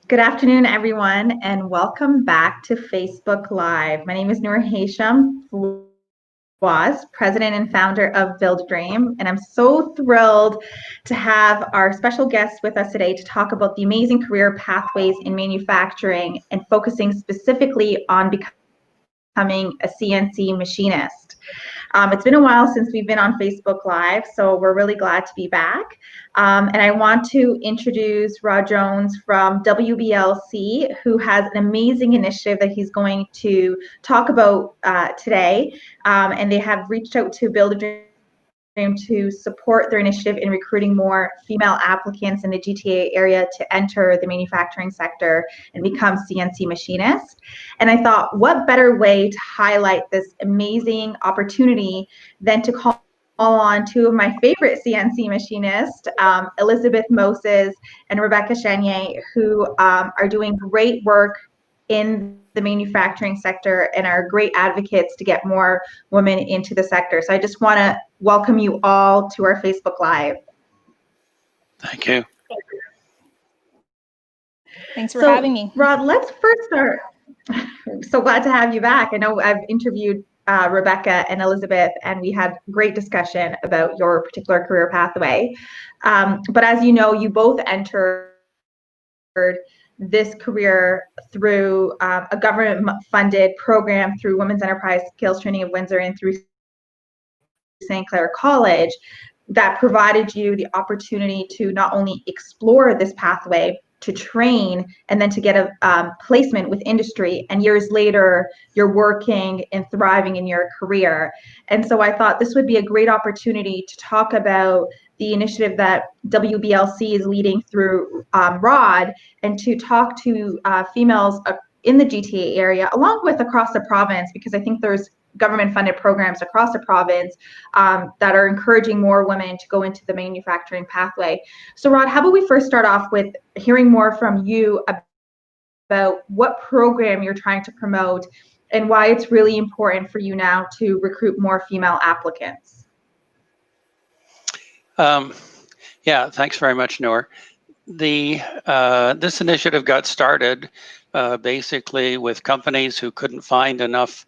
Good afternoon, everyone, and welcome back to Facebook Live. My name is Noor Hasham Fawaz, president and founder of Build a Dream, and I'm so thrilled to have our special guest with us today to talk about the amazing career pathways in manufacturing and focusing specifically on becoming a CNC machinist. It's been a while since we've been on Facebook Live, so we're really glad to be back. And I want to introduce Rod Jones from WBLC, who has an amazing initiative that he's going to talk about today. And they have reached out to Build a Dream to support their initiative in recruiting more female applicants in the GTA area to enter the manufacturing sector and become CNC machinists. And I thought, what better way to highlight this amazing opportunity than to call on two of my favorite CNC machinists, Elizabeth Moses and Rebecca Chenier, who are doing great work in the manufacturing sector and are great advocates to get more women into the sector. So I just want to welcome you all to our Facebook Live. Thank you. Thanks for having me. Rod, let's first start. I'm so glad to have you back. I know I've interviewed Rebecca and Elizabeth, and we had great discussion about your particular career pathway. But as you know, you both entered this career through a government-funded program through Women's Enterprise Skills Training of Windsor and through St. Clair College that provided you the opportunity to not only explore this pathway, to train, and then to get a placement with industry. And years later, you're working and thriving in your career. And so I thought this would be a great opportunity to talk about the initiative that WBLC is leading through Rod, and to talk to females in the GTA area, along with across the province, because I think there's government-funded programs across the province that are encouraging more women to go into the manufacturing pathway. So Rod, how about we first start off with hearing more from you about what program you're trying to promote and why it's really important for you now to recruit more female applicants. Yeah, thanks very much, Noor. This initiative got started basically with companies who couldn't find enough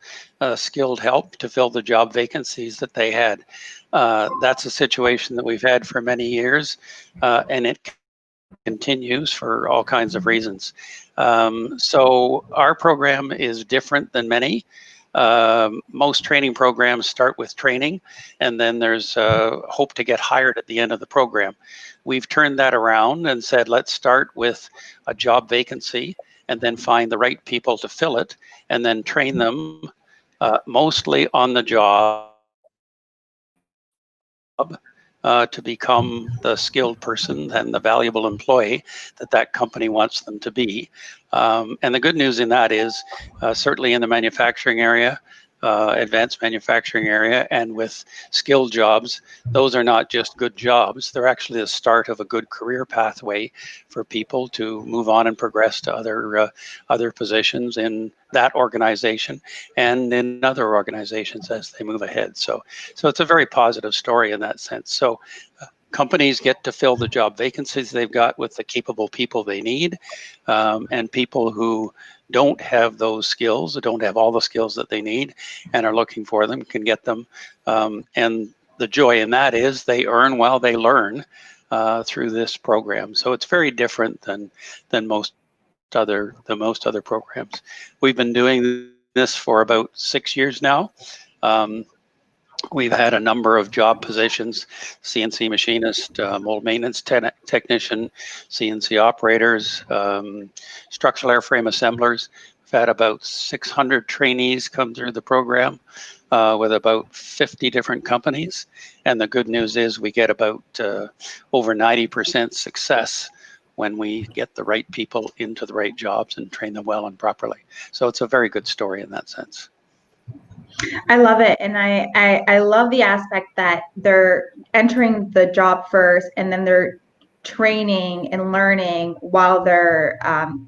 skilled help to fill the job vacancies that they had. That's a situation that we've had for many years, and it continues for all kinds of reasons. So our program is different than many. Most training programs start with training, and then there's hope to get hired at the end of the program. We've turned that around and said, let's start with a job vacancy and then find the right people to fill it, and then train them mostly on the job to become the skilled person and the valuable employee that company wants them to be. And the good news in that is certainly in the manufacturing area, advanced manufacturing area, and with skilled jobs, those are not just good jobs, they're actually the start of a good career pathway for people to move on and progress to other positions in that organization and in other organizations as they move ahead. So it's a very positive story in that sense. So companies get to fill the job vacancies they've got with the capable people they need, and people who don't have those skills, or don't have all the skills that they need and are looking for them, can get them. And the joy in that is they earn while they learn through this program. So it's very different than most other programs. We've been doing this for about 6 years now. We've had a number of job positions: CNC machinist, mold maintenance technician, CNC operators, structural airframe assemblers. We've had about 600 trainees come through the program with about 50 different companies. And the good news is we get about over 90% success when we get the right people into the right jobs and train them well and properly. So it's a very good story in that sense. I love it. And I love the aspect that they're entering the job first, and then they're training and learning while they're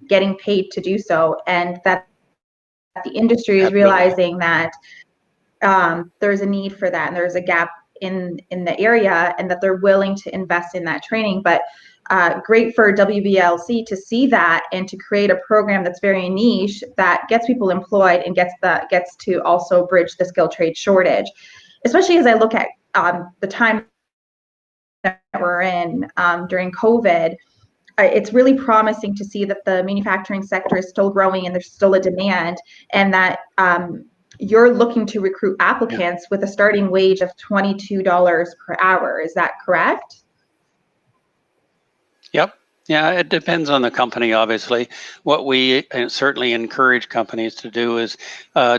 getting paid to do so. And that the industry is realizing that there's a need for that, and there's a gap in the area and that they're willing to invest in that training. But great for WBLC to see that and to create a program that's very niche that gets people employed and gets to also bridge the skilled trade shortage, especially as I look at the time that we're in during COVID. It's really promising to see that the manufacturing sector is still growing and there's still a demand, and that you're looking to recruit applicants with a starting wage of $22 per hour. Is that correct? Yep. Yeah, it depends on the company, obviously. What we certainly encourage companies to do is,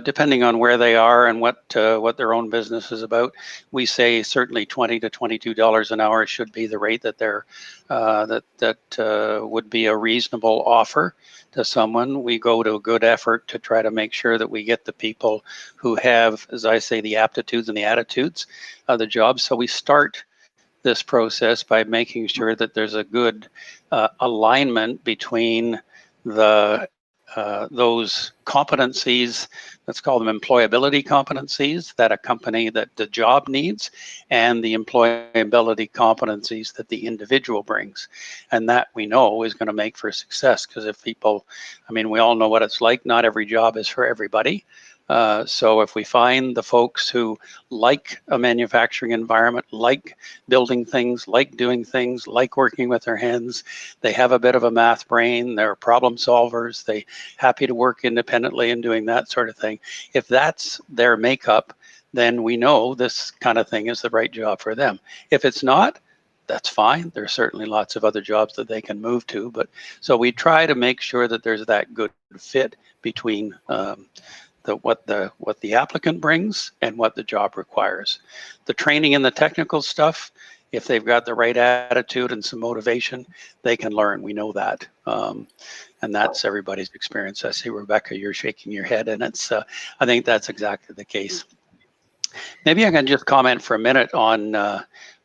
depending on where they are and what their own business is about, we say certainly $20 to $22 an hour should be the rate that they're that would be a reasonable offer to someone. We go to a good effort to try to make sure that we get the people who have, as I say, the aptitudes and the attitudes of the job. So we start this process by making sure that there's a good alignment between the those competencies, let's call them employability competencies, that a company, that the job needs, and the employability competencies that the individual brings. And that we know is going to make for success, because if people, I mean, we all know what it's like, not every job is for everybody. So if we find the folks who like a manufacturing environment, like building things, like doing things, like working with their hands, they have a bit of a math brain, they're problem solvers, they happy to work independently and doing that sort of thing. If that's their makeup, then we know this kind of thing is the right job for them. If it's not, that's fine. There's certainly lots of other jobs that they can move to. But so we try to make sure that there's that good fit between what the applicant brings and what the job requires. The training and the technical stuff, if they've got the right attitude and some motivation, they can learn. We know that. And that's everybody's experience. I see, Rebecca, you're shaking your head, and it's I think that's exactly the case. Maybe I can just comment for a minute on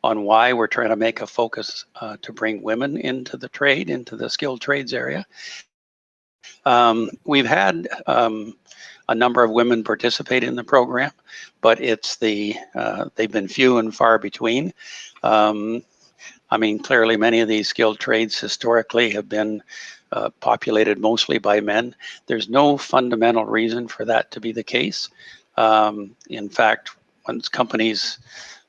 why we're trying to make a focus to bring women into the trade, into the skilled trades area. We've had a number of women participate in the program, but it's they've been few and far between. I mean, clearly many of these skilled trades historically have been populated mostly by men. There's no fundamental reason for that to be the case. In fact, once companies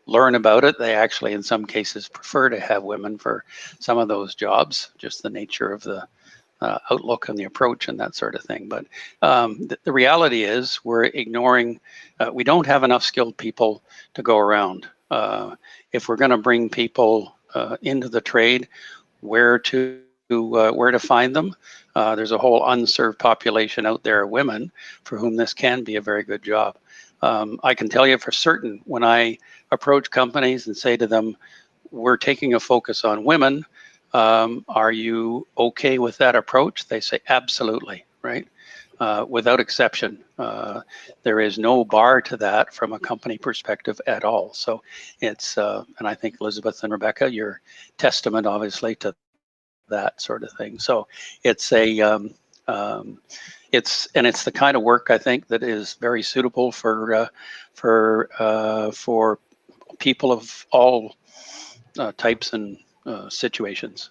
learn about it, they actually in some cases prefer to have women for some of those jobs, just the nature of the outlook and the approach and that sort of thing. But the reality is we're ignoring, we don't have enough skilled people to go around. If we're going to bring people into the trade, where to find them? There's a whole unserved population out there, women, for whom this can be a very good job. I can tell you for certain, when I approach companies and say to them, we're taking a focus on women, are you okay with that approach? They say, absolutely, right? Without exception. There is no bar to that from a company perspective at all. So it's, and I think Elizabeth and Rebecca, you're testament obviously to that sort of thing. So it's it's the kind of work I think that is very suitable for people of all types and situations.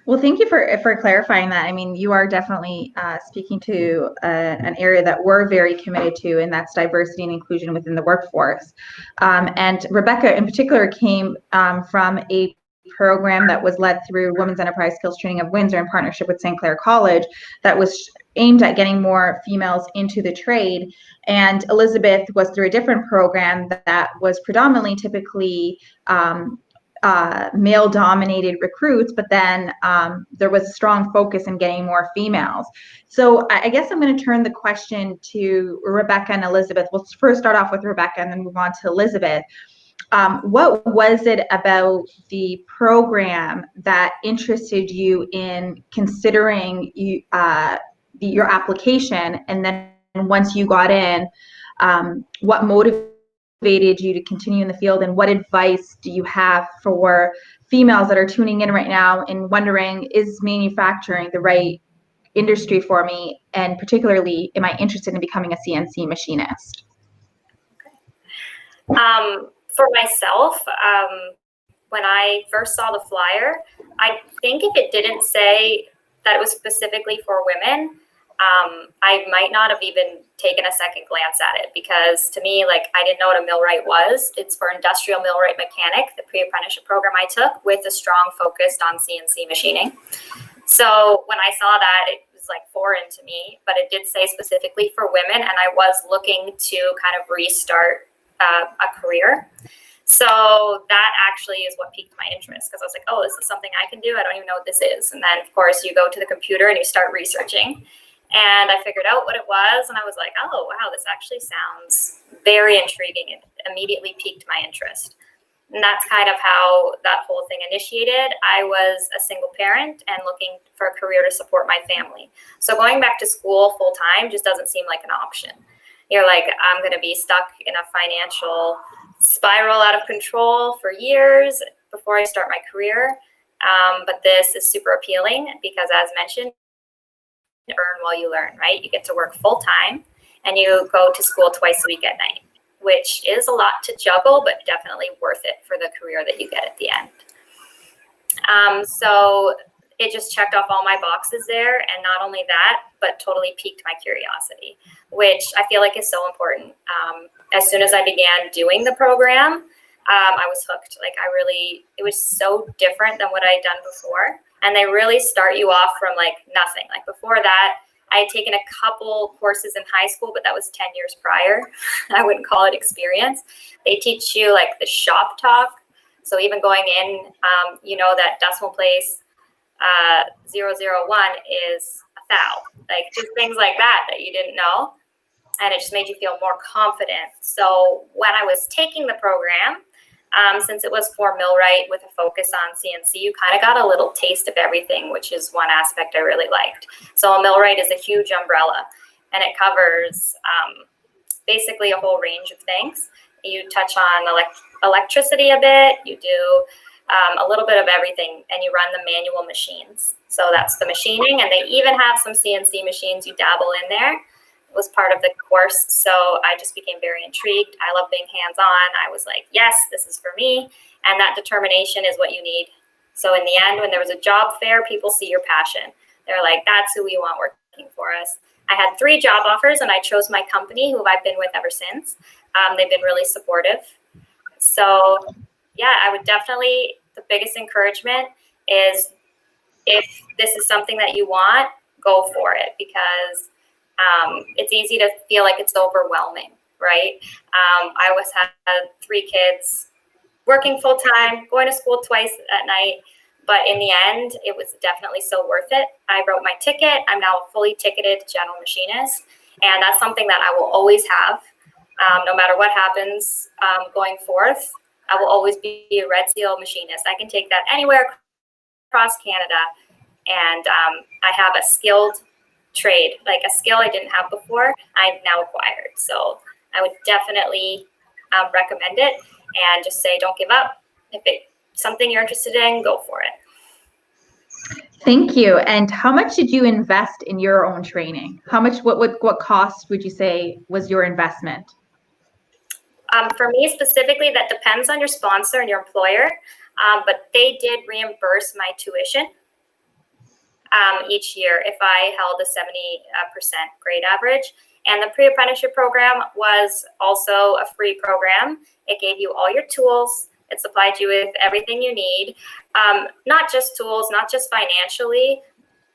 Well, thank you for clarifying that. I mean, you are definitely speaking to an area that we're very committed to, and that's diversity and inclusion within the workforce. And Rebecca, in particular, came from a program that was led through Women's Enterprise Skills Training of Windsor in partnership with St. Clair College that was aimed at getting more females into the trade. And Elizabeth was through a different program that was predominantly typically male-dominated recruits, but then there was a strong focus in getting more females. So I guess I'm going to turn the question to Rebecca and Elizabeth. We'll first start off with Rebecca and then move on to Elizabeth. What was it about the program that interested you in considering your application? And then once you got in, what motivated you to continue in the field, and what advice do you have for females that are tuning in right now and wondering, is manufacturing the right industry for me? And particularly, am I interested in becoming a CNC machinist? For myself, when I first saw the flyer, I think if it didn't say that it was specifically for women, I might not have even taken a second glance at it, because to me, like, I didn't know what a millwright was. It's for industrial millwright mechanic, the pre-apprenticeship program I took, with a strong focus on CNC machining. So when I saw that, it was like foreign to me, but it did say specifically for women, and I was looking to kind of restart a career. So that actually is what piqued my interest, because I was like, oh, this is something I can do. I don't even know what this is. And then, of course, you go to the computer and you start researching. And I figured out what it was, and I was like, oh, wow, this actually sounds very intriguing. It immediately piqued my interest. And that's kind of how that whole thing initiated. I was a single parent and looking for a career to support my family. So going back to school full time just doesn't seem like an option. You're like, I'm going to be stuck in a financial spiral out of control for years before I start my career. But this is super appealing because, as mentioned, earn while you learn, right? You get to work full time and you go to school twice a week at night, which is a lot to juggle, but definitely worth it for the career that you get at the end. So it just checked off all my boxes there. And not only that, but totally piqued my curiosity, which I feel like is so important. As soon as I began doing the program, I was hooked. Like, it was so different than what I'd done before. And they really start you off from like nothing. Like, before that, I had taken a couple courses in high school, but that was 10 years prior. I wouldn't call it experience. They teach you like the shop talk. So even going in, you know that decimal place 001 is a thou. Like, just things like that you didn't know. And it just made you feel more confident. So when I was taking the program, since it was for millwright with a focus on CNC, you kind of got a little taste of everything, which is one aspect I really liked. So a millwright is a huge umbrella, and it covers basically a whole range of things. You touch on electricity a bit, you do a little bit of everything, and you run the manual machines. So that's the machining, and they even have some CNC machines you dabble in there. Was part of the course, so I just became very intrigued. I love being hands-on. I was like, yes, this is for me, and that determination is what you need. So in the end, when there was a job fair, people see your passion. They're like, that's who we want working for us. I had 3 job offers, and I chose my company, who I've been with ever since. They've been really supportive. So yeah, I would definitely, the biggest encouragement is, if this is something that you want, go for it, because it's easy to feel like it's overwhelming, right? I always had 3 kids, working full time, going to school twice at night, but in the end, it was definitely so worth it. I wrote my ticket. I'm now a fully ticketed general machinist, and that's something that I will always have, no matter what happens going forth. I will always be a Red Seal machinist. I can take that anywhere across Canada, and I have a skilled trade, like a skill I didn't have before, I've now acquired. So I would definitely recommend it, and just say, don't give up. If it's something you're interested in, go for it. Thank you. And how much did you invest in your own training? How much, what cost would you say was your investment? For me specifically, that depends on your sponsor and your employer, but they did reimburse my tuition each year if I held a 70% grade average. And the pre-apprenticeship program was also a free program. It gave you all your tools. It supplied you with everything you need, not just tools, not just financially,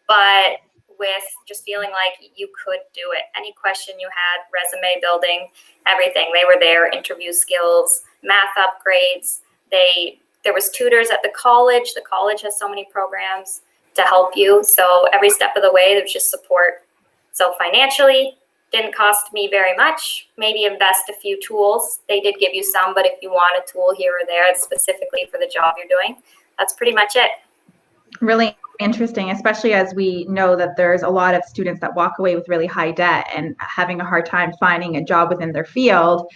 but with just feeling like you could do it. Any question you had, resume building, everything, they were there. Interview skills, math upgrades. There was tutors at the college. The college has so many programs to help you. So every step of the way, there was just support. So financially, didn't cost me very much. Maybe invest a few tools. They did give you some, but if you want a tool here or there specifically for the job you're doing, that's pretty much it. Really interesting, especially as we know that there's a lot of students that walk away with really high debt and having a hard time finding a job within their field.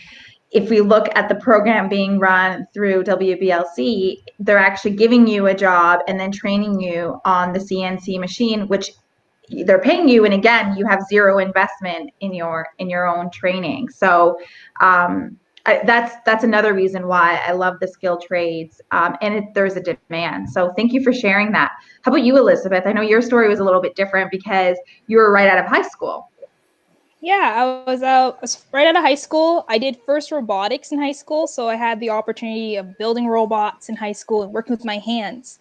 If we look at the program being run through WBLC, they're actually giving you a job and then training you on the CNC machine, which they're paying you, and again, you have zero investment in your own training. So that's another reason why I love the skilled trades, and there's a demand. So thank you for sharing that. How about you, Elizabeth? I know your story was a little bit different because you were right out of high school. Yeah, I was right out of high school. I did first robotics in high school, so I had the opportunity of building robots in high school and working with my hands.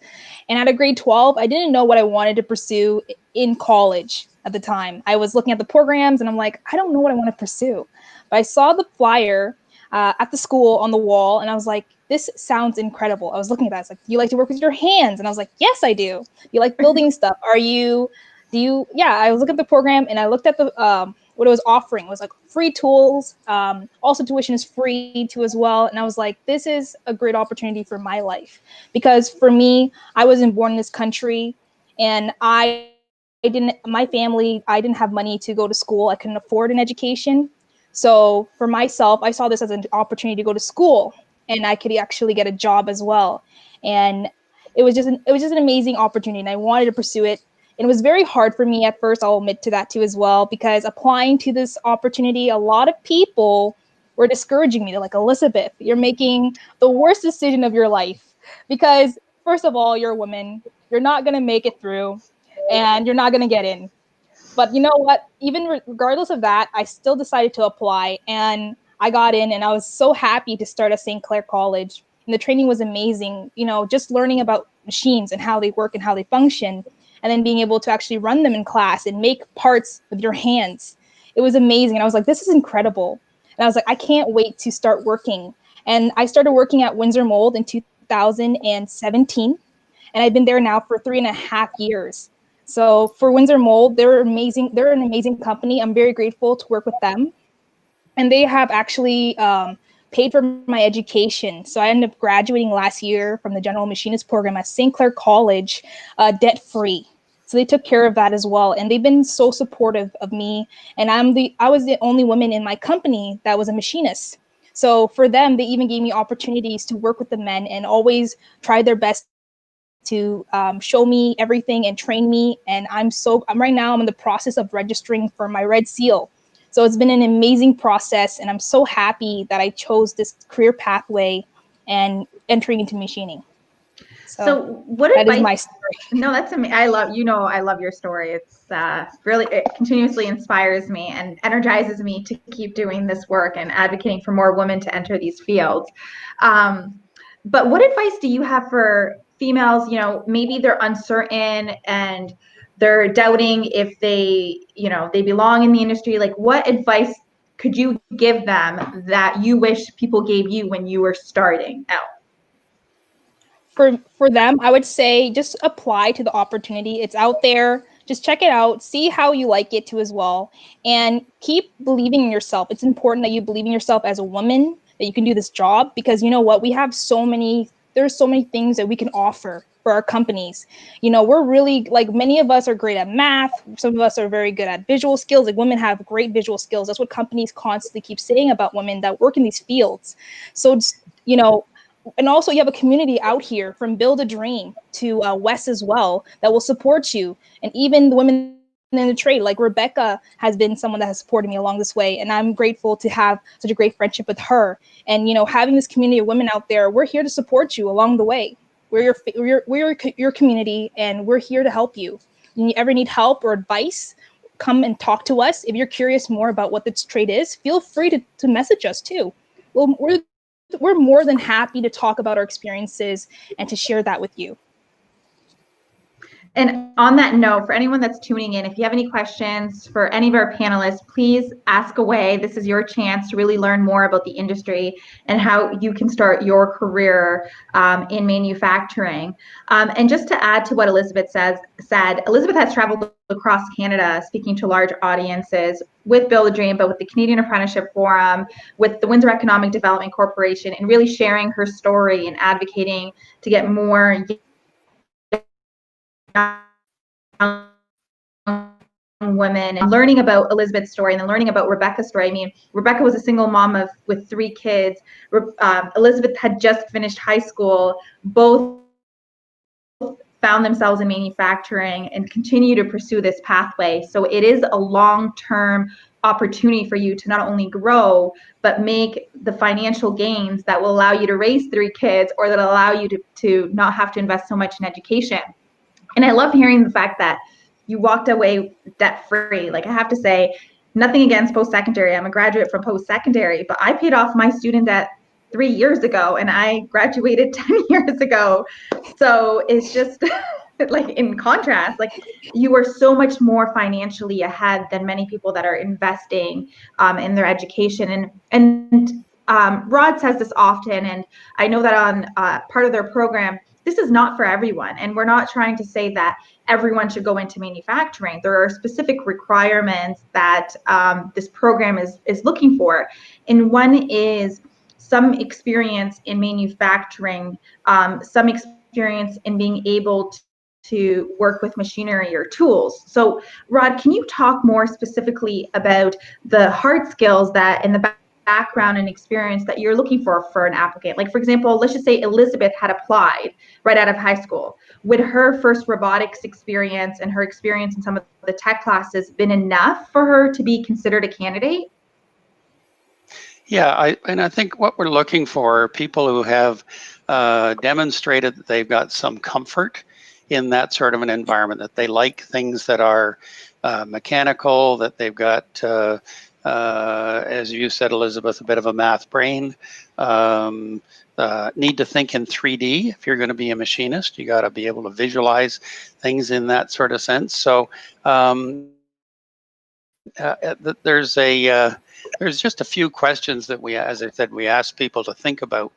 And out of grade 12, I didn't know what I wanted to pursue in college at the time. I was looking at the programs and I'm like, I don't know what I want to pursue. But I saw the flyer at the school on the wall and I was like, this sounds incredible. I was looking at that. It's like, do you like to work with your hands? And I was like, yes, I do. You like building stuff? Yeah, I was looking at the program and I looked at the what it was offering. It was like free tools. Also tuition is free too as well. And I was like, this is a great opportunity for my life. Because for me, I wasn't born in this country and my family, I didn't have money to go to school. I couldn't afford an education. So for myself, I saw this as an opportunity to go to school and I could actually get a job as well. And it was just an amazing opportunity and I wanted to pursue it. It was very hard for me at first, I'll admit to that too as well, because applying to this opportunity, a lot of people were discouraging me. They're like, Elizabeth, you're making the worst decision of your life because first of all, you're a woman, you're not going to make it through and you're not going to get in. But you know what? Even regardless of that, I still decided to apply and I got in and I was so happy to start at St. Clair College. And the training was amazing, just learning about machines and how they work and how they function, and then being able to actually run them in class and make parts with your hands. It was amazing. And I was like, this is incredible. And I was like, I can't wait to start working. And I started working at Windsor Mold in 2017. And I've been there now for 3.5 years. So for Windsor Mold, they're amazing. They're an amazing company. I'm very grateful to work with them. And they have actually paid for my education. So I ended up graduating last year from the General Machinist program at St. Clair College, debt-free. So they took care of that as well. And they've been so supportive of me. And I was the only woman in my company that was a machinist. So for them, they even gave me opportunities to work with the men and always tried their best to show me everything and train me. And I'm right now, I'm in the process of registering for my Red Seal. So it's been an amazing process. And I'm so happy that I chose this career pathway and entering into machining. So what that advice? Is my story. No, that's amazing. I love your story. It's really, it continuously inspires me and energizes me to keep doing this work and advocating for more women to enter these fields. But what advice do you have for females? Maybe they're uncertain and they're doubting if they belong in the industry. Like, what advice could you give them that you wish people gave you when you were starting out? For them, I would say just apply to the opportunity. It's out there. Just check it out, see how you like it too as well, and keep believing in yourself. It's important that you believe in yourself as a woman, that you can do this job, because you know what? There's so many things that we can offer for our companies. We're really, like, many of us are great at math. Some of us are very good at visual skills. Like, women have great visual skills. That's what companies constantly keep saying about women that work in these fields. So, and also you have a community out here from Build a Dream to Wes as well that will support you. And even the women in the trade, like Rebecca has been someone that has supported me along this way. And I'm grateful to have such a great friendship with her. And, having this community of women out there, we're here to support you along the way. We're your community and we're here to help you. If you ever need help or advice, come and talk to us. If you're curious more about what this trade is, feel free to message us too. Well, we're more than happy to talk about our experiences and to share that with you. And on that note, for anyone that's tuning in, if you have any questions for any of our panelists, please ask away. This is your chance to really learn more about the industry and how you can start your career in manufacturing. And just to add to what Elizabeth said, Elizabeth has traveled across Canada speaking to large audiences with Build a Dream, but with the Canadian Apprenticeship Forum, with the Windsor Economic Development Corporation, and really sharing her story and advocating to get more women, and learning about Elizabeth's story and then learning about Rebecca's story. I mean, Rebecca was a single mom with 3 kids. Elizabeth had just finished high school. Both found themselves in manufacturing and continue to pursue this pathway. So it is a long-term opportunity for you to not only grow, but make the financial gains that will allow you to raise 3 kids, or that allow you to not have to invest so much in education. And I love hearing the fact that you walked away debt-free. Like, I have to say, nothing against post-secondary. I'm a graduate from post-secondary, but I paid off my student debt 3 years ago, and I graduated 10 years ago. So it's just like, in contrast, like, you are so much more financially ahead than many people that are investing in their education. And Rod says this often, and I know that on part of their program, this is not for everyone. And we're not trying to say that everyone should go into manufacturing. There are specific requirements that this program is looking for. And one is some experience in manufacturing, some experience in being able to work with machinery or tools. So Rod, can you talk more specifically about the hard skills that in the background and experience that you're looking for an applicant? Like, for example, let's just say Elizabeth had applied right out of high school. Would her first robotics experience and her experience in some of the tech classes been enough for her to be considered a candidate? Yeah, I think what we're looking for are people who have demonstrated that they've got some comfort in that sort of an environment, that they like things that are mechanical, that they've got, as you said, Elizabeth, a bit of a math brain, need to think in 3D. If you're going to be a machinist, you got to be able to visualize things in that sort of sense. So there's just a few questions that we, as I said, we ask people to think about.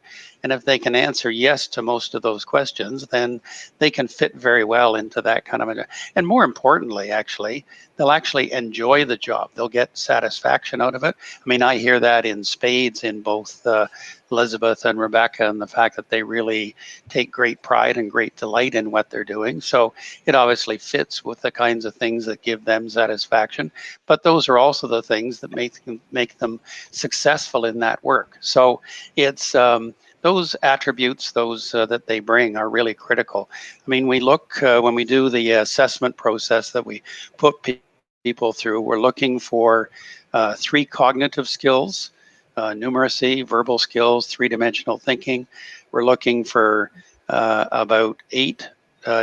And if they can answer yes to most of those questions, then they can fit very well into that kind of and more importantly, actually, they'll actually enjoy the job. They'll get satisfaction out of it. I mean, I hear that in spades in both Elizabeth and Rebecca, and the fact that they really take great pride and great delight in what they're doing. So it obviously fits with the kinds of things that give them satisfaction. But those are also the things that make them successful in that work. So it's those attributes, those that they bring, are really critical. I mean, we look when we do the assessment process that we put people through, we're looking for 3 cognitive skills, numeracy, verbal skills, 3-dimensional thinking. We're looking for about 8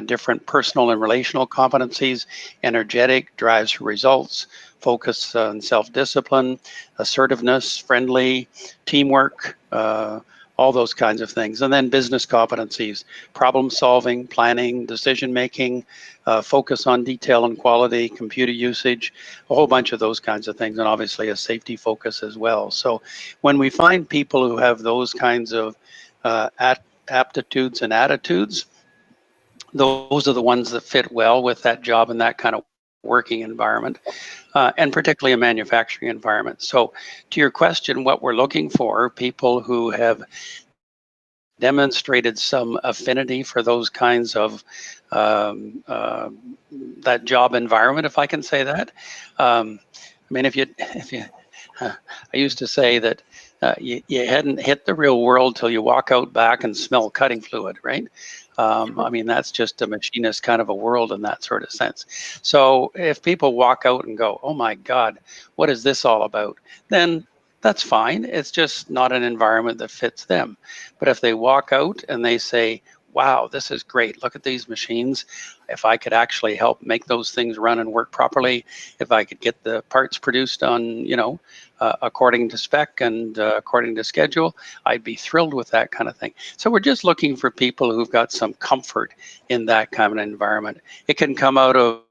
different personal and relational competencies: energetic, drives for results, focus on self-discipline, assertiveness, friendly, teamwork, all those kinds of things. And then business competencies: problem solving, planning, decision making, focus on detail and quality, computer usage, a whole bunch of those kinds of things, and obviously a safety focus as well. So when we find people who have those kinds of aptitudes and attitudes, those are the ones that fit well with that job and that kind of working environment, and particularly a manufacturing environment. So to your question, what we're looking for, people who have demonstrated some affinity for those kinds of that job environment, if I can say that. I mean, if you I used to say that you hadn't hit the real world till you walk out back and smell cutting fluid, right? I mean, that's just a machinist kind of a world in that sort of sense. So if people walk out and go, oh my God, what is this all about? Then that's fine. It's just not an environment that fits them. But if they walk out and they say, wow, this is great. Look at these machines. If I could actually help make those things run and work properly, if I could get the parts produced on, according to spec and according to schedule, I'd be thrilled with that kind of thing. So we're just looking for people who've got some comfort in that kind of environment. It can come out of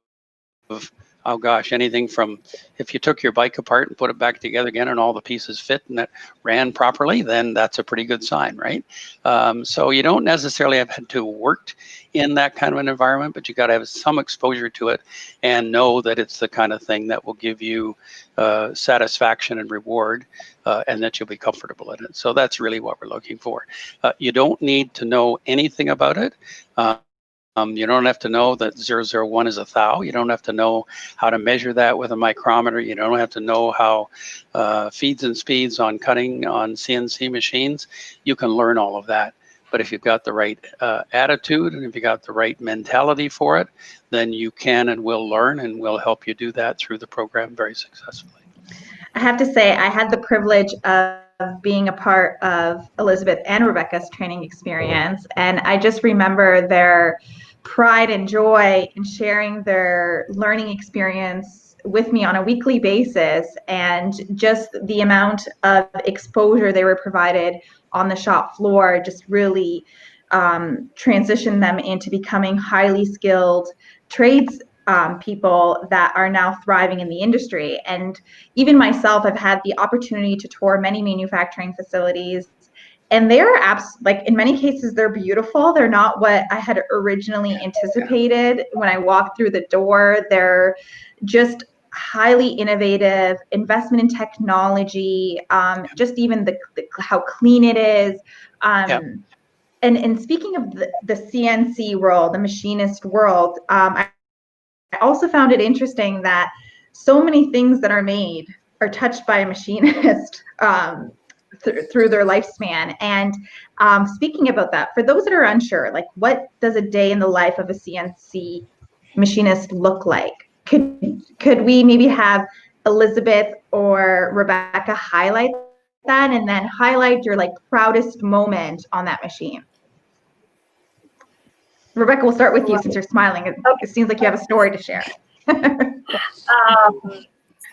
oh gosh, anything from if you took your bike apart and put it back together again and all the pieces fit and it ran properly, then that's a pretty good sign, right? So you don't necessarily have had to work in that kind of an environment, but you got to have some exposure to it and know that it's the kind of thing that will give you satisfaction and reward, and that you'll be comfortable in it. So that's really what we're looking for. You don't need to know anything about it. You don't have to know that 001 is a thou. You don't have to know how to measure that with a micrometer. You don't have to know how feeds and speeds on cutting on CNC machines. You can learn all of that. But if you've got the right attitude and if you got the right mentality for it, then you can and will learn, and we'll help you do that through the program very successfully. I have to say, I had the privilege of being a part of Elizabeth and Rebecca's training experience, and I just remember their pride and joy in sharing their learning experience with me on a weekly basis, and just the amount of exposure they were provided on the shop floor just really transitioned them into becoming highly skilled trades people that are now thriving in the industry. And even myself, I've had the opportunity to tour many manufacturing facilities, and they're like in many cases they're beautiful. They're not what I had originally anticipated when I walked through the door. They're just highly innovative, investment in technology, just even how clean it is. And speaking of the CNC world, the machinist world, I also found it interesting that so many things that are made are touched by a machinist through their lifespan. And speaking about that, for those that are unsure, like what does a day in the life of a CNC machinist look like? Could we maybe have Elizabeth or Rebecca highlight that, and then highlight your like proudest moment on that machine? Rebecca, we'll start with you since you're smiling. It seems like you have a story to share.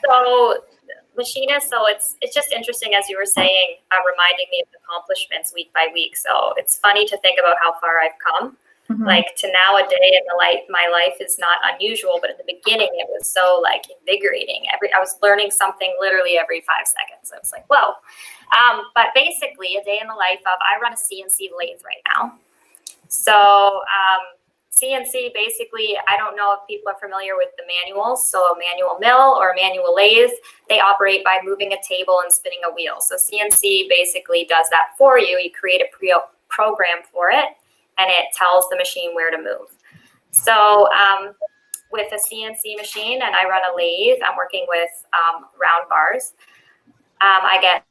So machinist, so it's just interesting, as you were saying, reminding me of accomplishments week by week. So it's funny to think about how far I've come. Mm-hmm. Like to now, a day in my life is not unusual, but at the beginning it was so like invigorating. I was learning something literally every 5 seconds. I was like, whoa. But basically a day in the life of, I run a CNC lathe right now. So CNC, basically, I don't know if people are familiar with the manuals. So a manual mill or a manual lathe, they operate by moving a table and spinning a wheel. So CNC basically does that for you. You create a program for it, and it tells the machine where to move. So with a CNC machine, and I run a lathe, I'm working with round bars. I get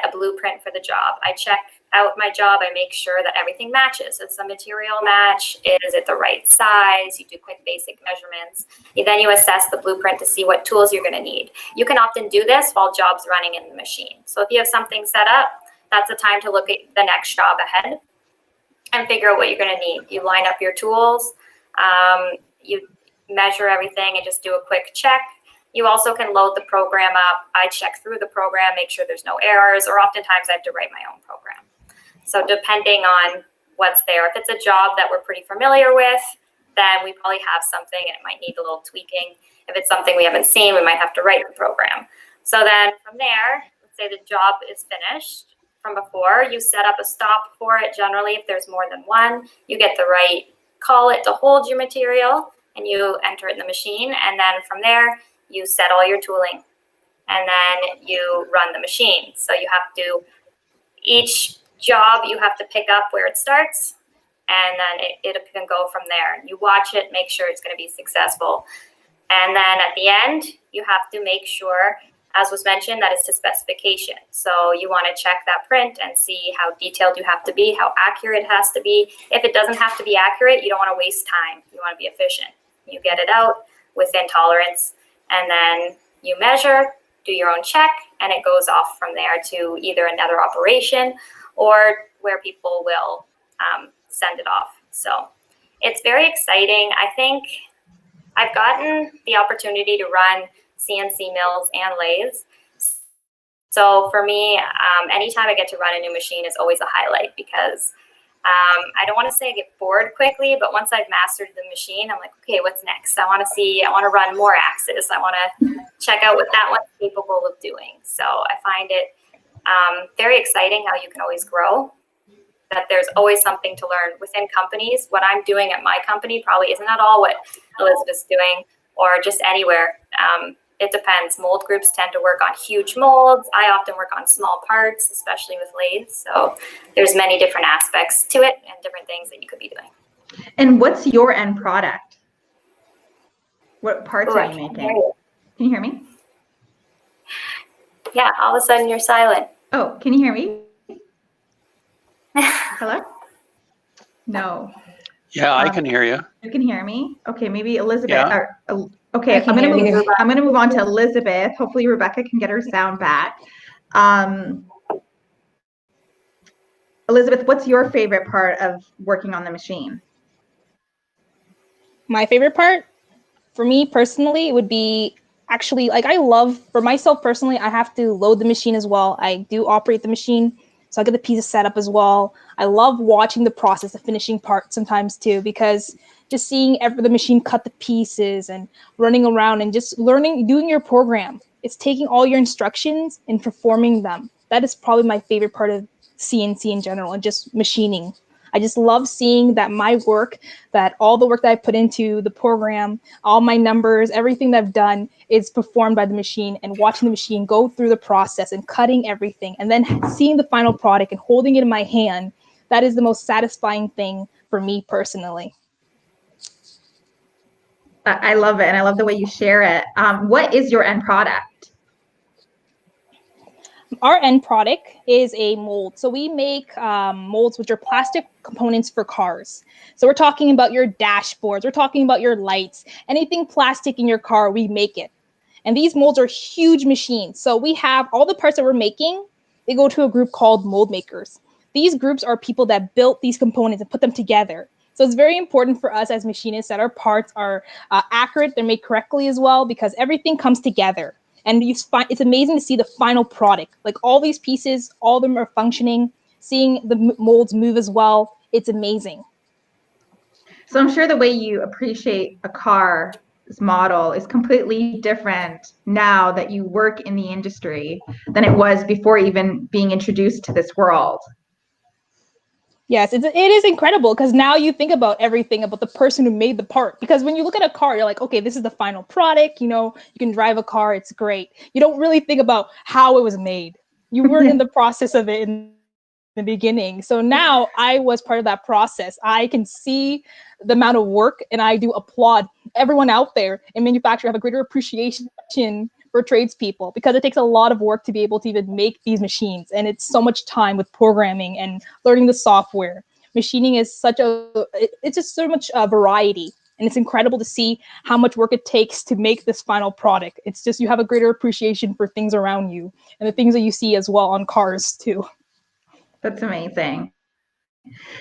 a blueprint for the job. I check out my job. I make sure that everything matches. It's a material match. Is it the right size? You do quick basic measurements. Then you assess the blueprint to see what tools you're going to need. You can often do this while job's running in the machine. So if you have something set up, that's the time to look at the next job ahead and figure out what you're going to need. You line up your tools, you measure everything and just do a quick check. You also can load the program up. I check through the program, make sure there's no errors, or oftentimes I have to write my own program. So depending on what's there, if it's a job that we're pretty familiar with, then we probably have something and it might need a little tweaking. If it's something we haven't seen, we might have to write the program. So then from there, let's say the job is finished from before, you set up a stop for it. Generally, if there's more than one, you get the right call it to hold your material and you enter it in the machine. And then from there, you set all your tooling and then you run the machine. So you have to, each job you have to pick up where it starts, and then it can go from there. You watch it, make sure it's going to be successful. And then at the end, you have to make sure, as was mentioned, that it's to specification. So you want to check that print and see how detailed you have to be, how accurate it has to be. If it doesn't have to be accurate, you don't want to waste time. You want to be efficient. You get it out within tolerance, and then you measure, do your own check, and it goes off from there to either another operation or where people will send it off. So it's very exciting. I think I've gotten the opportunity to run CNC mills and lathes. So for me, anytime I get to run a new machine is always a highlight, because I don't want to say I get bored quickly, but once I've mastered the machine, I'm like, okay, what's next? I want to run more axes. I want to check out what that one's capable of doing. So I find it very exciting how you can always grow, that there's always something to learn within companies. What I'm doing at my company probably isn't at all what Elizabeth's doing, or just anywhere. It depends. Mold groups tend to work on huge molds. I often work on small parts, especially with lathes. So there's many different aspects to it and different things that you could be doing. And what's your end product? What parts are you making? Can you hear me? Yeah, all of a sudden you're silent. Oh, can you hear me? Hello? No. Yeah, I can hear you. You can hear me? Okay, maybe Elizabeth. Yeah. Okay, I can hear you. I'm gonna move on to Elizabeth. Hopefully Rebecca can get her sound back. Elizabeth, what's your favorite part of working on the machine? My favorite part, for me personally, it would be actually, like, I love, for myself personally, I have to load the machine as well. I do operate the machine, so I get the pieces set up as well. I love watching the process, the finishing part sometimes too, because just seeing the machine cut the pieces and running around and just learning, doing your program. It's taking all your instructions and performing them. That is probably my favorite part of CNC in general, and just machining. I just love seeing that my work, that all the work that I put into the program, all my numbers, everything that I've done is performed by the machine, and watching the machine go through the process and cutting everything and then seeing the final product and holding it in my hand. That is the most satisfying thing for me personally. I love it, and I love the way you share it. What is your end product? Our end product is a mold. So we make molds, which are plastic components for cars. So we're talking about your dashboards, we're talking about your lights, anything plastic in your car, we make it. And these molds are huge machines. So we have all the parts that we're making, they go to a group called mold makers. These groups are people that built these components and put them together. So it's very important for us as machinists that our parts are accurate, they're made correctly as well, because everything comes together. And it's amazing to see the final product. Like, all these pieces, all of them are functioning, seeing the molds move as well. It's amazing. So I'm sure the way you appreciate a car's model is completely different now that you work in the industry than it was before even being introduced to this world. Yes, it is incredible, because now you think about everything about the person who made the part. Because when you look at a car, you're like, okay, this is the final product. You know, you can drive a car, it's great. You don't really think about how it was made. You weren't in the process of it in the beginning. So now I was part of that process. I can see the amount of work, and I do applaud everyone out there in manufacturing. Have a greater appreciation for tradespeople, because it takes a lot of work to be able to even make these machines, and it's so much time with programming and learning the software. Machining is it's just so much variety, and it's incredible to see how much work it takes to make this final product. It's just, you have a greater appreciation for things around you and the things that you see as well on cars too. That's amazing.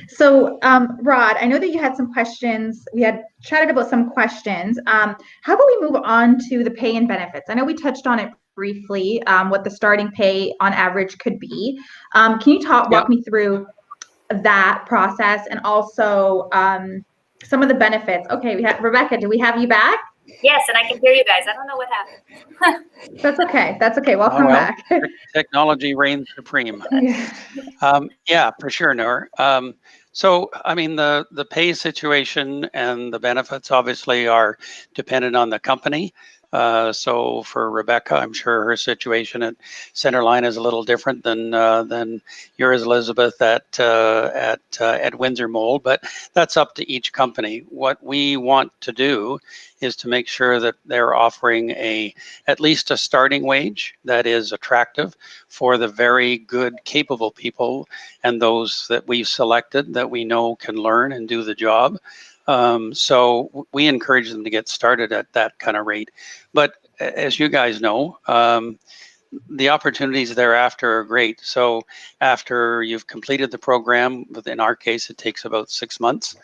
So, Rod, I know that you had some questions. We had chatted about some questions. How about we move on to the pay and benefits? I know we touched on it briefly, what the starting pay on average could be. Can you walk me through that process, and also some of the benefits? Okay, we have Rebecca. Do we have you back? Yes, and I can hear you guys. I don't know what happened. That's okay. That's okay. Welcome back. Technology reigns supreme. Yeah. Yeah, for sure, Noor. So, I mean, the pay situation and the benefits obviously are dependent on the company. So for Rebecca, I'm sure her situation at Centerline is a little different than yours, Elizabeth, at Windsor Mold, but that's up to each company. What we want to do is to make sure that they're offering at least a starting wage that is attractive for the very good, capable people, and those that we've selected that we know can learn and do the job. So we encourage them to get started at that kind of rate. But as you guys know, the opportunities thereafter are great. So after you've completed the program, in our case, it takes about 6 months.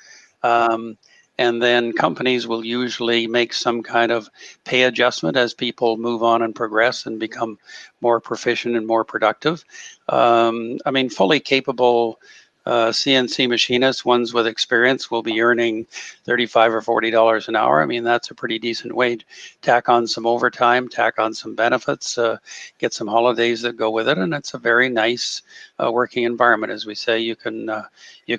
And then companies will usually make some kind of pay adjustment as people move on and progress and become more proficient and more productive. I mean, fully capable CNC machinists, ones with experience, will be earning $35 or $40 an hour. I mean, that's a pretty decent wage. Tack on some overtime, tack on some benefits, get some holidays that go with it, and it's a very nice working environment. As we say, you can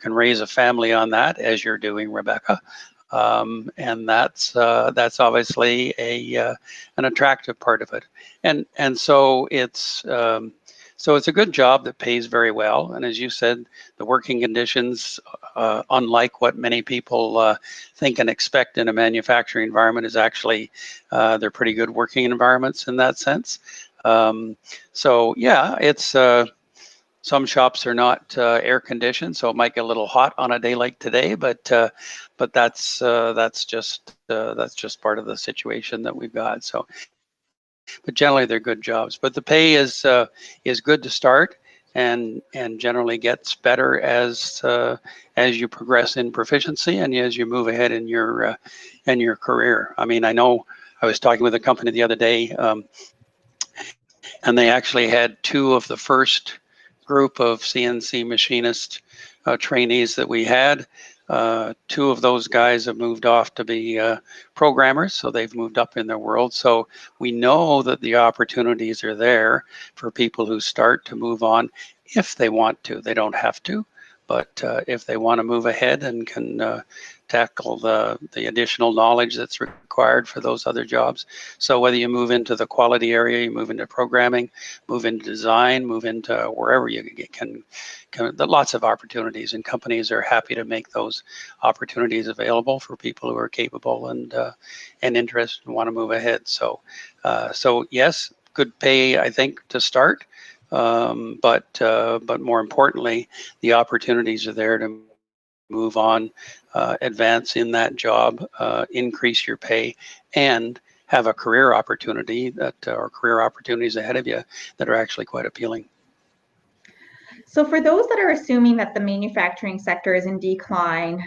raise a family on that, as you're doing, Rebecca. And that's obviously an attractive part of it, and so it's a good job that pays very well. And as you said, the working conditions, unlike what many people think and expect in a manufacturing environment, is actually they're pretty good working environments in that sense. So yeah, it's Some shops are not air conditioned, so it might get a little hot on a day like today. But that's just part of the situation that we've got. So, but generally they're good jobs. But the pay is good to start, and generally gets better as you progress in proficiency and as you move ahead in your career. I mean, I know I was talking with a company the other day, and they actually had 2 of the first group of CNC machinist trainees that we had. 2 of those guys have moved off to be programmers, so they've moved up in their world. So we know that the opportunities are there for people who start to move on if they want to. They don't have to, but if they want to move ahead and can tackle the additional knowledge that's required for those other jobs. So whether you move into the quality area, you move into programming, move into design, move into wherever you can lots of opportunities, and companies are happy to make those opportunities available for people who are capable and interested and want to move ahead. So yes, good pay, I think, to start, but more importantly, the opportunities are there to move on, advance in that job, increase your pay, and have a career opportunity or career opportunities ahead of you that are actually quite appealing. So for those that are assuming that the manufacturing sector is in decline,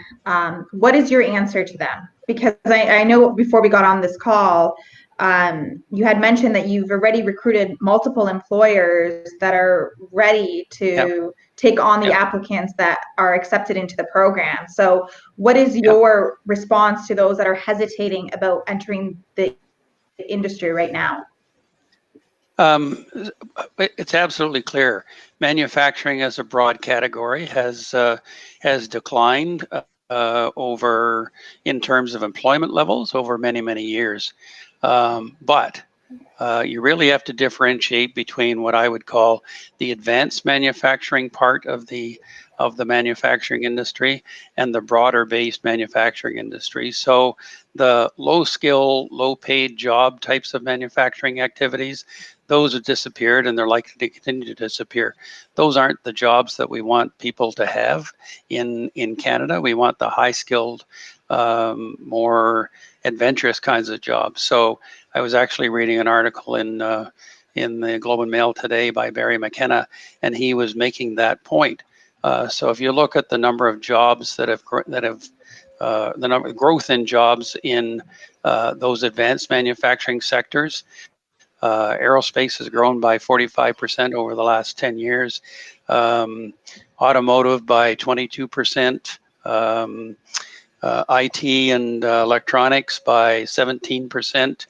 what is your answer to them? Because I know before we got on this call, you had mentioned that you've already recruited multiple employers that are ready to take on the applicants that are accepted into the program. So what is your response to those that are hesitating about entering the industry right now? It's absolutely clear. Manufacturing as a broad category has declined over in terms of employment levels over many years. But you really have to differentiate between what I would call the advanced manufacturing part of the manufacturing industry and the broader based manufacturing industry. So the low skill, low paid job types of manufacturing activities, those have disappeared and they're likely to continue to disappear. Those aren't the jobs that we want people to have in Canada. We want the high skilled, more adventurous kinds of jobs. So I was actually reading an article in the Globe and Mail today by Barry McKenna, and he was making that point. So if you look at the number of jobs that have the number of growth in jobs in those advanced manufacturing sectors, aerospace has grown by 45% over the last 10 years, automotive by 22%, IT and electronics by 17%,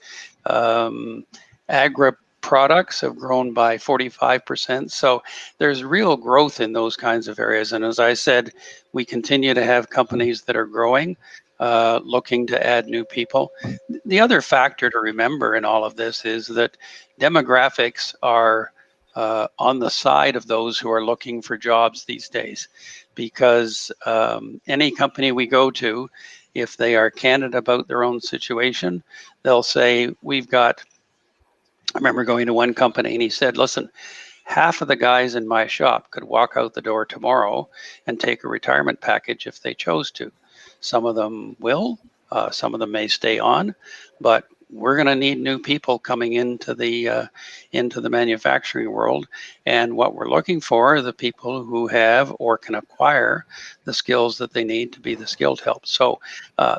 agri products have grown by 45%. So there's real growth in those kinds of areas. And as I said, we continue to have companies that are growing, looking to add new people. The other factor to remember in all of this is that demographics are on the side of those who are looking for jobs these days, because any company we go to, if they are candid about their own situation, they'll say, I remember going to one company and he said, listen, half of the guys in my shop could walk out the door tomorrow and take a retirement package if they chose to. Some of them will, some of them may stay on, but we're going to need new people coming into the manufacturing world. And what we're looking for are the people who have or can acquire the skills that they need to be the skilled help. So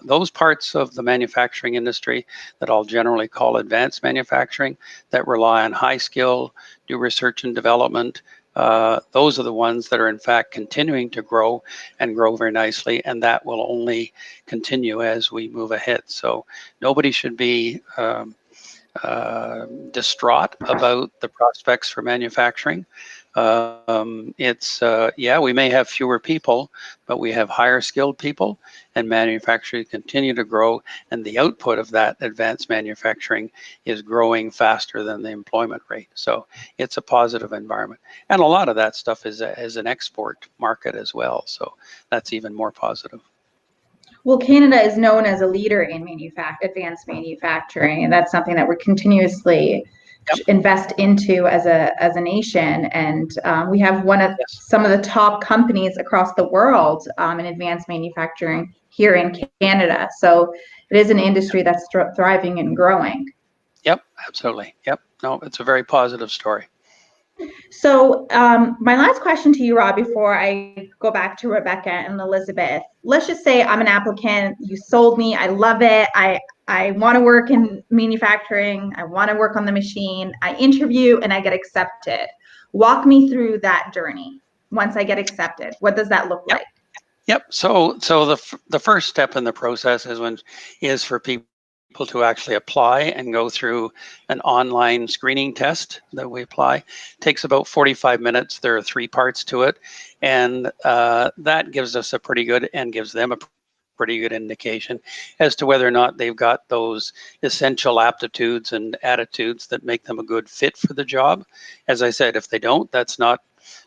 those parts of the manufacturing industry that I'll generally call advanced manufacturing, that rely on high skill, do research and development, those are the ones that are in fact continuing to grow and grow very nicely, and that will only continue as we move ahead. So nobody should be distraught about the prospects for manufacturing. We may have fewer people, but we have higher skilled people, and manufacturing continue to grow, and the output of that advanced manufacturing is growing faster than the employment rate. So it's a positive environment, and a lot of that stuff is an export market as well. So that's even more positive. Well, Canada is known as a leader in advanced manufacturing, and that's something that we're continuously invest into as a nation. And we have some of the top companies across the world in advanced manufacturing here in Canada. So it is an industry that's thriving and growing. Yep, absolutely. Yep. No, it's a very positive story. So my last question to you, Rob, before I go back to Rebecca and Elizabeth, let's just say I'm an applicant. You sold me. I love it. I want to work in manufacturing. I want to work on the machine. I interview and I get accepted. Walk me through that journey. Once I get accepted, what does that look like? Yep. So the first step in the process is for people to actually apply and go through an online screening test that we apply. It takes about 45 minutes. There are 3 parts to it, and that gives us a pretty good and gives them a pretty good indication as to whether or not they've got those essential aptitudes and attitudes that make them a good fit for the job. As I said, if they don't, that's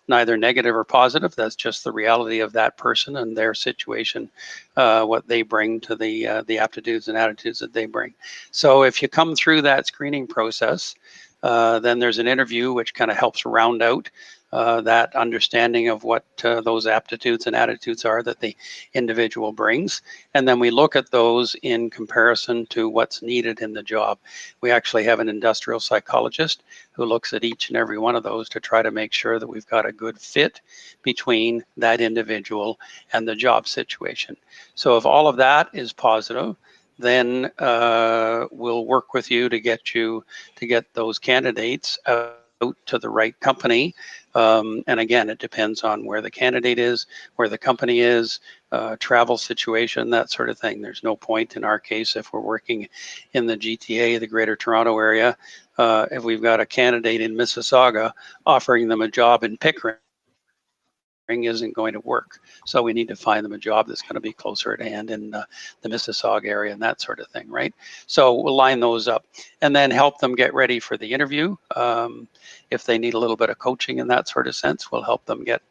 neither negative or positive. That's just the reality of that person and their situation, what they bring to the aptitudes and attitudes that they bring. So if you come through that screening process, then there's an interview which kind of helps round out that understanding of what those aptitudes and attitudes are that the individual brings. And then we look at those in comparison to what's needed in the job. We actually have an industrial psychologist who looks at each and every one of those to try to make sure that we've got a good fit between that individual and the job situation. So if all of that is positive, then we'll work with you to get those candidates out to the right company. And again, it depends on where the candidate is, where the company is, travel situation, that sort of thing. There's no point in our case if we're working in the GTA, the Greater Toronto area, if we've got a candidate in Mississauga offering them a job in Pickering isn't going to work. So we need to find them a job that's going to be closer at hand in the Mississauga area and that sort of thing, right? So we'll line those up and then help them get ready for the interview. If they need a little bit of coaching in that sort of sense, we'll help them get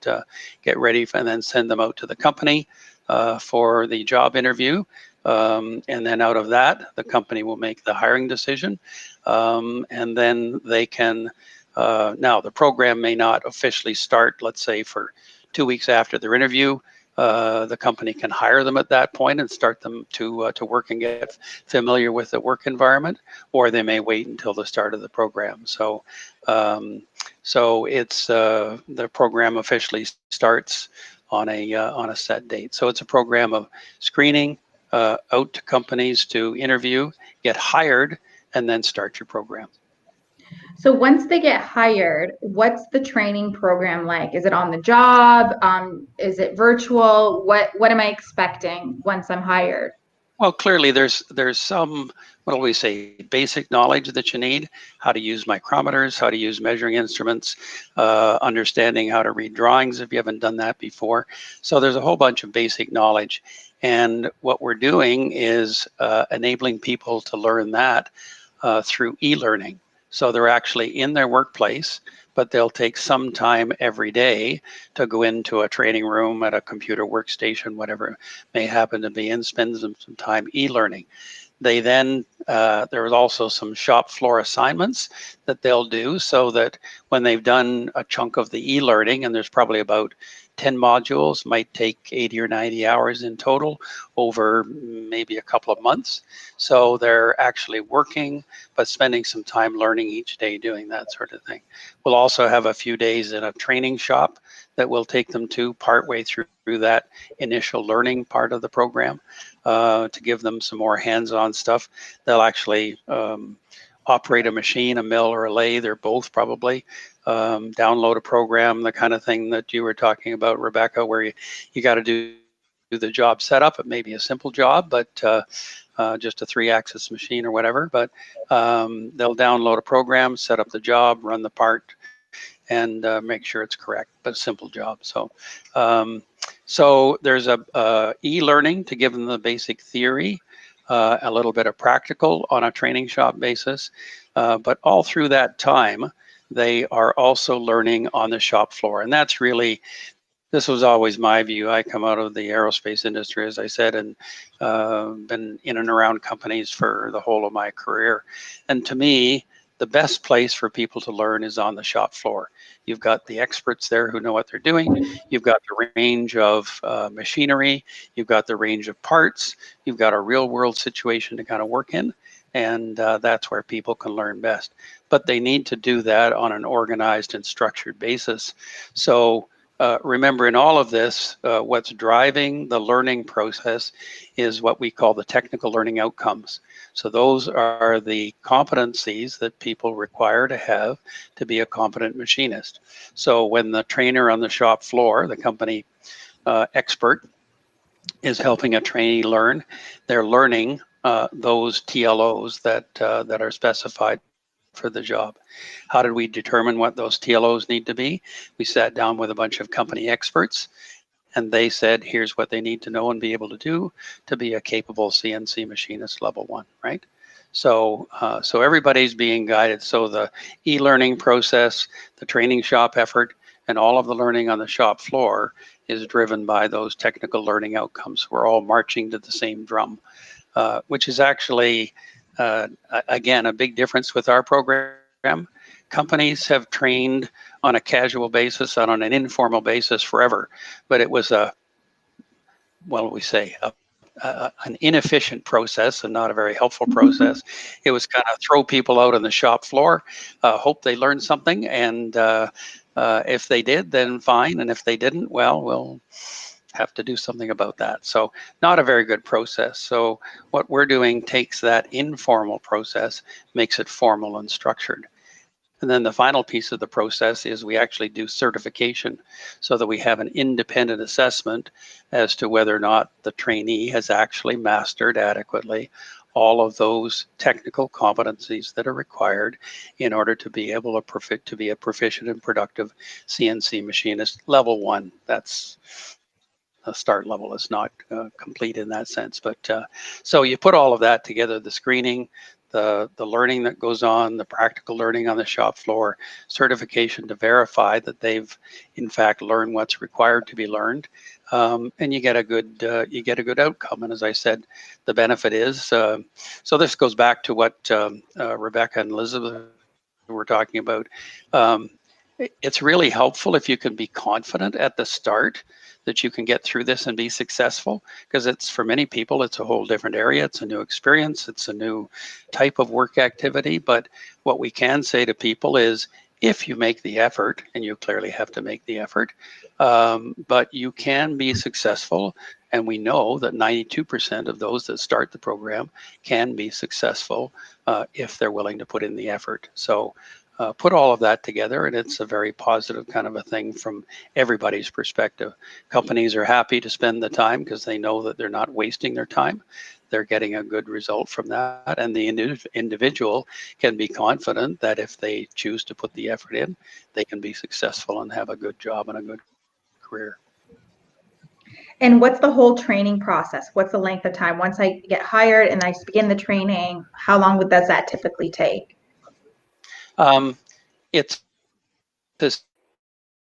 ready and then send them out to the company for the job interview. And then out of that, the company will make the hiring decision. And then they can, now the program may not officially start, let's say for 2 weeks after their interview. The company can hire them at that point and start them to work and get familiar with the work environment, or they may wait until the start of the program. So it's the program officially starts on a set date. So it's a program of screening out to companies to interview, get hired, and then start your program. So once they get hired, what's the training program like? Is it on the job? Is it virtual? What am I expecting once I'm hired? Well, clearly there's some, what do we say, basic knowledge that you need, how to use micrometers, how to use measuring instruments, understanding how to read drawings if you haven't done that before. So there's a whole bunch of basic knowledge. And what we're doing is enabling people to learn that through e-learning. So they're actually in their workplace, but they'll take some time every day to go into a training room at a computer workstation, whatever it may happen to be, and spend some time e-learning. They then, there's also some shop floor assignments that they'll do so that when they've done a chunk of the e-learning, and there's probably about 10 modules, might take 80 or 90 hours in total over maybe a couple of months. So they're actually working, but spending some time learning each day doing that sort of thing. We'll also have a few days in a training shop that we'll take them to partway through that initial learning part of the program to give them some more hands-on stuff. They'll actually operate a machine, a mill or a lathe, or both probably, download a program, the kind of thing that you were talking about, Rebecca, where you got to do the job setup. It may be a simple job, but just a 3-axis machine or whatever, but they'll download a program, set up the job, run the part, and make sure it's correct, but simple job. So so there's a e-learning to give them the basic theory, a little bit of practical on a training shop basis, but all through that time, they are also learning on the shop floor. And that's really, this was always my view. I come out of the aerospace industry, as I said, and been in and around companies for the whole of my career. And to me, the best place for people to learn is on the shop floor. You've got the experts there who know what they're doing. You've got the range of machinery. You've got the range of parts. You've got a real world situation to kind of work in. And that's where people can learn best. But they need to do that on an organized and structured basis. So remember, in all of this, what's driving the learning process is what we call the technical learning outcomes. So those are the competencies that people require to have to be a competent machinist. So when the trainer on the shop floor, the company expert, is helping a trainee learn, they're learning those TLOs that are specified for the job. How did we determine what those TLOs need to be? We sat down with a bunch of company experts, and they said, here's what they need to know and be able to do to be a capable CNC machinist level 1, right? So everybody's being guided. So the e-learning process, the training shop effort, and all of the learning on the shop floor is driven by those technical learning outcomes. We're all marching to the same drum, which is actually, again, a big difference with our program. Companies have trained on a casual basis and on an informal basis forever, but it was an inefficient process and not a very helpful process. It was kind of throw people out on the shop floor, hope they learned something, and if they did, then fine, and if they didn't, well, we'll have to do something about that. So not a very good process. So what we're doing takes that informal process, makes it formal and structured. And then the final piece of the process is we actually do certification so that we have an independent assessment as to whether or not the trainee has actually mastered adequately all of those technical competencies that are required in order to be able to be a proficient and productive CNC machinist level 1. That's a start level. Is not complete in that sense, but so you put all of that together, the screening, the learning that goes on, the practical learning on the shop floor, certification to verify that they've in fact learned what's required to be learned, and you get a good outcome. And as I said, the benefit is so this goes back to what Rebecca and Elizabeth were talking about. It's really helpful if you can be confident at the start that you can get through this and be successful, because it's, for many people, it's a whole different area. It's a new experience. It's a new type of work activity. But what we can say to people is, if you make the effort, and you clearly have to make the effort, but you can be successful. And we know that 92% of those that start the program can be successful if they're willing to put in the effort. So put all of that together, and it's a very positive kind of a thing from everybody's perspective. Companies are happy to spend the time because they know that they're not wasting their time. They're getting a good result from that, and the individual can be confident that if they choose to put the effort in, they can be successful and have a good job and a good career. And what's the whole training process? What's the length of time? Once I get hired and I begin the training, how long does that typically take? It's as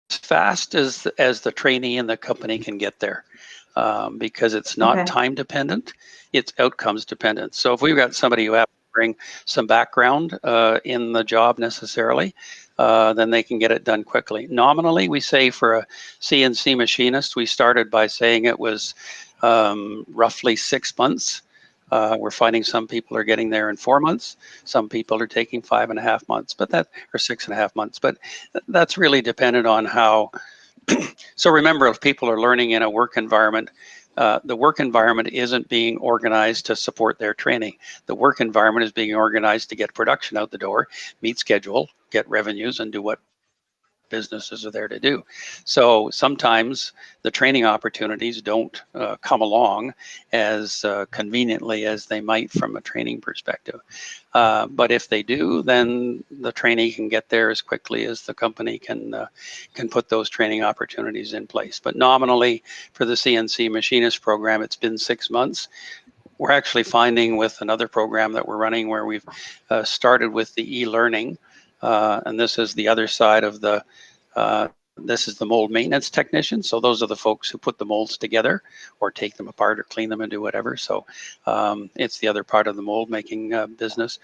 fast as the trainee and the company can get there, because it's not time dependent, it's outcomes dependent. So if we've got somebody who has to bring some background in the job necessarily, then they can get it done quickly. Nominally, we say for a CNC machinist, we started by saying it was roughly 6 months. We're finding some people are getting there in 4 months. Some people are taking 5.5 months, or 6.5 months. But that's really dependent on how. So remember, if people are learning in a work environment, the work environment isn't being organized to support their training. The work environment is being organized to get production out the door, meet schedule, get revenues, and do what businesses are there to do. So sometimes the training opportunities don't come along as conveniently as they might from a training perspective. But if they do, then the trainee can get there as quickly as the company can put those training opportunities in place. But nominally for the CNC Machinist program, it's been 6 months. We're actually finding with another program that we're running where we've started with the e-learning, and this is the other side of the This is the mold maintenance technician. So those are the folks who put the molds together or take them apart or clean them and do whatever. So it's the other part of the mold making business.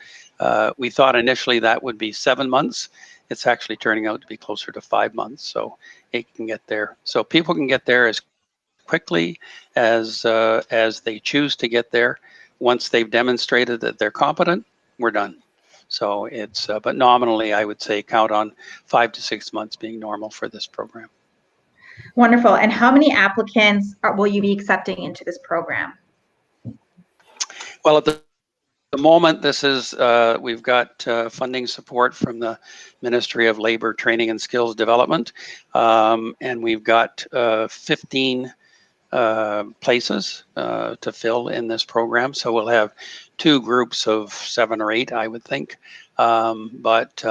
We thought initially that would be 7 months. It's actually turning out to be closer to 5 months. So it can get there. So people can get there as quickly as they choose to get there. Once they've demonstrated that they're competent, we're done. So it's, but nominally, I would say count on 5 to 6 months being normal for this program. Wonderful. And how many applicants will you be accepting into this program? Well, at the moment, this is, we've got funding support from the Ministry of Labor, Training and Skills Development. And we've got 15 places to fill in this program. So we'll have 2 groups of 7 or 8, I would think. That's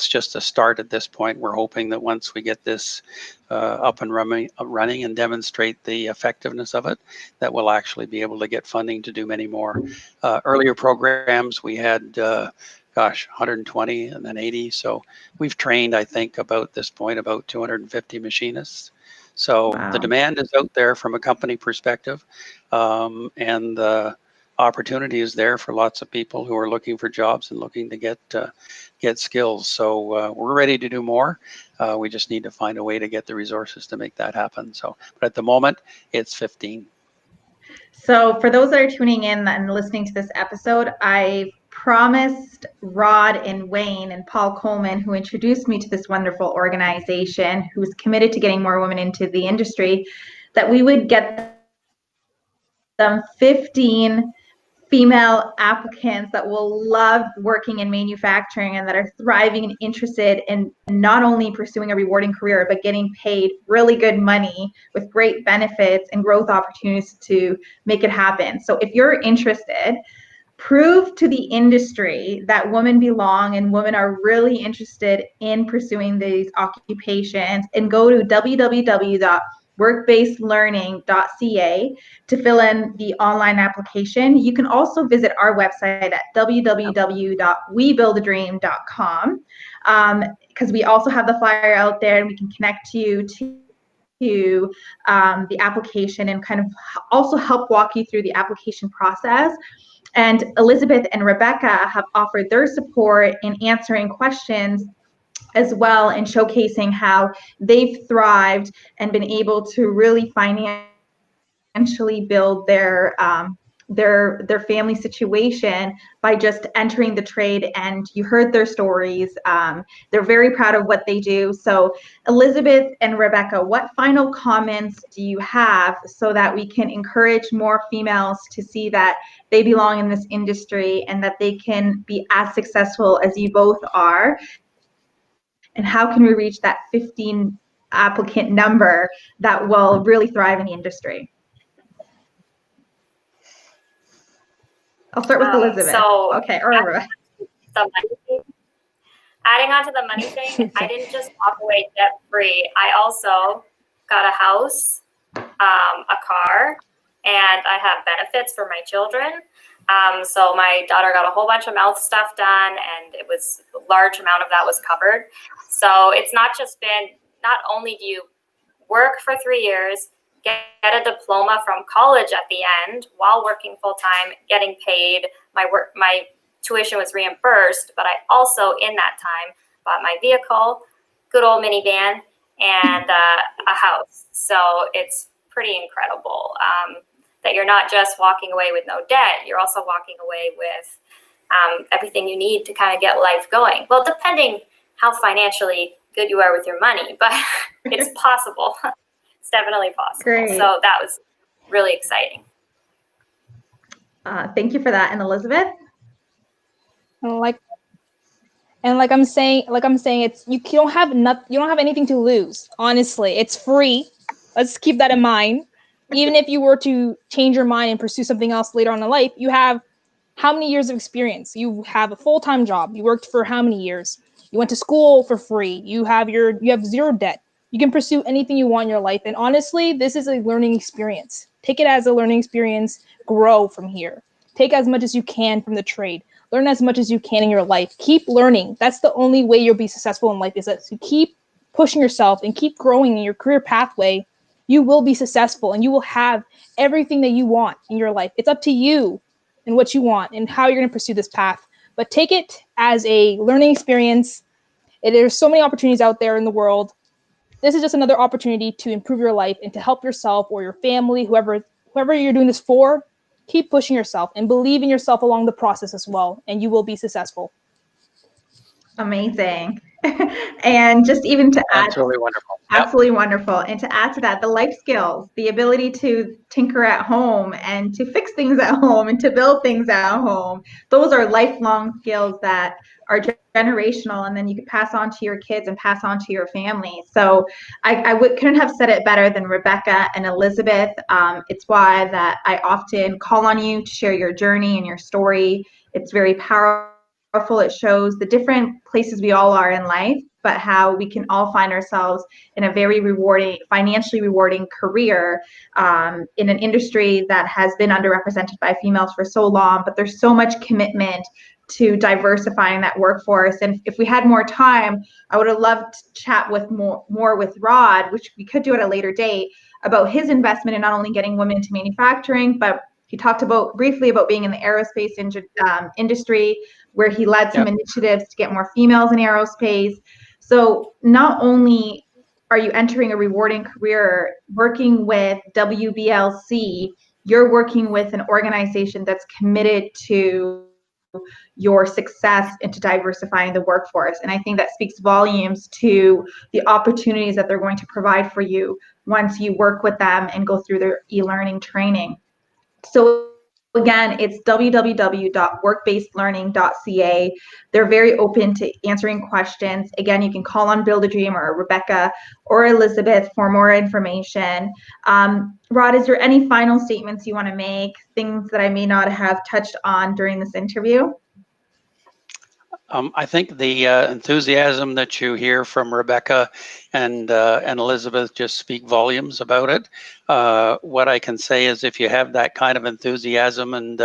just a start at this point. We're hoping that once we get this up and running and demonstrate the effectiveness of it, that we'll actually be able to get funding to do many more. Earlier programs, we had, 120 and then 80. So we've trained, I think, about this point, about 250 machinists. So Wow. The demand is out there from a company perspective, and the opportunity is there for lots of people who are looking for jobs and looking to get skills. So we're ready to do more. We just need to find a way to get the resources to make that happen. So, but at the moment, it's 15. So for those that are tuning in and listening to this episode, I promised Rod and Wayne and Paul Coleman, who introduced me to this wonderful organization, who's committed to getting more women into the industry, that we would get them 15 female applicants that will love working in manufacturing and that are thriving and interested in not only pursuing a rewarding career, but getting paid really good money with great benefits and growth opportunities to make it happen. So if you're interested, prove to the industry that women belong and women are really interested in pursuing these occupations, and go to www.workbasedlearning.ca to fill in the online application. You can also visit our website at www.webuildadream.com, because we also have the flyer out there, and we can connect you to the application and kind of also help walk you through the application process. And Elizabeth and Rebecca have offered their support in answering questions as well, and showcasing how they've thrived and been able to really financially build their family situation by just entering the trade. And you heard their stories. They're very proud of what they do. So Elizabeth and Rebecca, what final comments do you have so that we can encourage more females to see that they belong in this industry and that they can be as successful as you both are? And how can we reach that 15 applicant number that will really thrive in the industry? I'll start with Elizabeth. Okay, or adding on to the money thing, I didn't just walk away debt free. I also got a house, a car, and I have benefits for my children. So my daughter got a whole bunch of mouth stuff done, and it was a large amount of that was covered. So it's not just been, not only do you work for 3 years, get a diploma from college at the end while working full time, getting paid. My tuition was reimbursed, but I also in that time bought my vehicle, good old minivan, and a house. So it's pretty incredible that you're not just walking away with no debt, you're also walking away with everything you need to kind of get life going. Well, depending how financially good you are with your money, but it's possible. It's definitely possible. Great. So that was really exciting. Thank you for that. And Elizabeth? Like I'm saying, it's you don't have anything to lose. Honestly, it's free. Let's keep that in mind. Even if you were to change your mind and pursue something else later on in life, you have how many years of experience? You have a full-time job. You worked for how many years? You went to school for free. You have zero debt. You can pursue anything you want in your life. And honestly, this is a learning experience. Take it as a learning experience. Grow from here. Take as much as you can from the trade. Learn as much as you can in your life. Keep learning. That's the only way you'll be successful in life, is that to keep pushing yourself and keep growing in your career pathway, you will be successful and you will have everything that you want in your life. It's up to you and what you want and how you're going to pursue this path. But take it as a learning experience. There's so many opportunities out there in the world. This is just another opportunity to improve your life and to help yourself or your family, whoever you're doing this for. Keep pushing yourself and believe in yourself along the process as well, and you will be successful. Amazing. And just even to add, Absolutely wonderful. Yep. absolutely wonderful. And to add to that, the life skills, the ability to tinker at home and to fix things at home and to build things at home, those are lifelong skills that are generational, and then you can pass on to your kids and pass on to your family. So couldn't have said it better than Rebecca and Elizabeth. It's why that I often call on you to share your journey and your story. It's very powerful. It shows the different places we all are in life, but how we can all find ourselves in a very rewarding, financially rewarding career in an industry that has been underrepresented by females for so long, but there's so much commitment to diversifying that workforce. And if we had more time, I would have loved to chat with more with Rod, which we could do at a later date, about his investment in not only getting women into manufacturing, but he talked briefly about being in the aerospace industry, where he led some initiatives to get more females in aerospace. So not only are you entering a rewarding career working with WBLC, you're working with an organization that's committed to your success and to diversifying the workforce. And I think that speaks volumes to the opportunities that they're going to provide for you once you work with them and go through their e-learning training. So again, it's www.workbasedlearning.ca. They're very open to answering questions. Again, you can call on Build a Dream or Rebecca or Elizabeth for more information. Rod, is there any final statements you want to make, things that I may not have touched on during this interview? I think the enthusiasm that you hear from Rebecca and Elizabeth just speak volumes about it. What I can say is, if you have that kind of enthusiasm and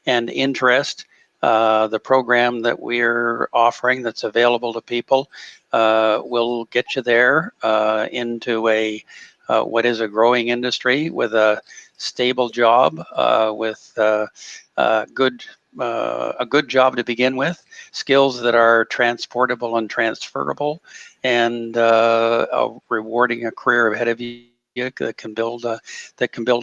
interest, the program that we're offering that's available to people will get you there into what is a growing industry with a stable job, with a good job to begin with, skills that are transportable and transferable, and rewarding a career ahead of you that can build a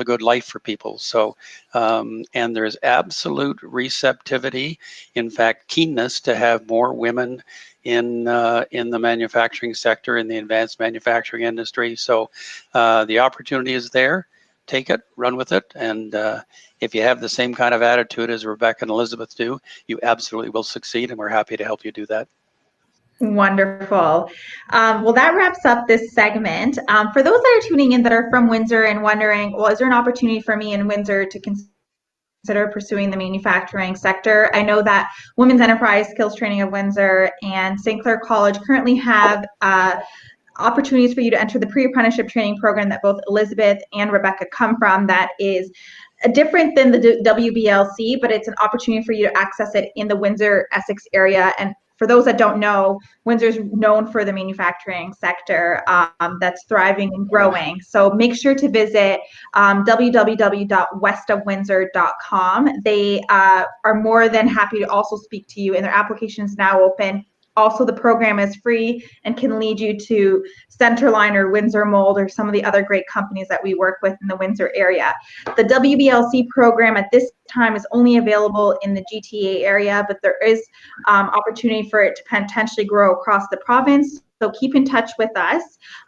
good life for people. So, and there's absolute receptivity, in fact, keenness to have more women in the manufacturing sector, in the advanced manufacturing industry. So, the opportunity is there. Take it, run with it, and if you have the same kind of attitude as Rebecca and Elizabeth do, you absolutely will succeed, and we're happy to help you do that. Wonderful. Well, that wraps up this segment. For those that are tuning in that are from Windsor and wondering, well, is there an opportunity for me in Windsor to consider pursuing the manufacturing sector? I know that Women's Enterprise Skills Training of Windsor and St. Clair College currently have opportunities for you to enter the pre-apprenticeship training program that both Elizabeth and Rebecca come from, that is different than the WBLC, but it's an opportunity for you to access it in the Windsor, Essex area. And for those that don't know, Windsor's known for the manufacturing sector that's thriving and growing. So make sure to visit www.westofwindsor.com. They are more than happy to also speak to you, and their application is now open. Also, the program is free and can lead you to Centerline or Windsor Mold or some of the other great companies that we work with in the Windsor area. The WBLC program at this time is only available in the GTA area, but there is opportunity for it to potentially grow across the province. So keep in touch with us.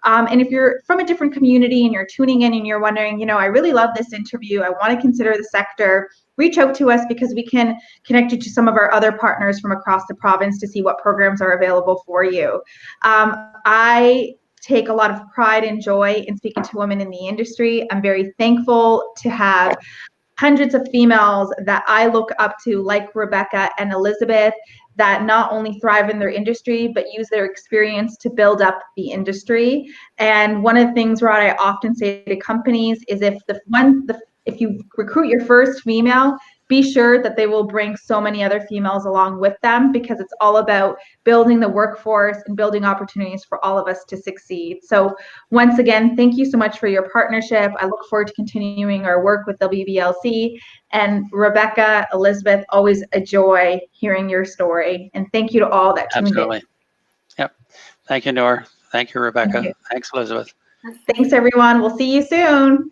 And if you're from a different community and you're tuning in and you're wondering, you know, I really love this interview, I want to consider the sector, reach out to us, because we can connect you to some of our other partners from across the province to see what programs are available for you. I take a lot of pride and joy in speaking to women in the industry. I'm very thankful to have hundreds of females that I look up to, like Rebecca and Elizabeth, that not only thrive in their industry, but use their experience to build up the industry. And one of the things, Rod, I often say to companies is if you recruit your first female, be sure that they will bring so many other females along with them, because it's all about building the workforce and building opportunities for all of us to succeed. So once again, thank you so much for your partnership. I look forward to continuing our work with WBLC. And Rebecca, Elizabeth, always a joy hearing your story. And thank you to all that tuned Absolutely. in. Yep. Thank you, Noor. Thank you, Rebecca. Thank you. Thanks, Elizabeth. Thanks, everyone. We'll see you soon.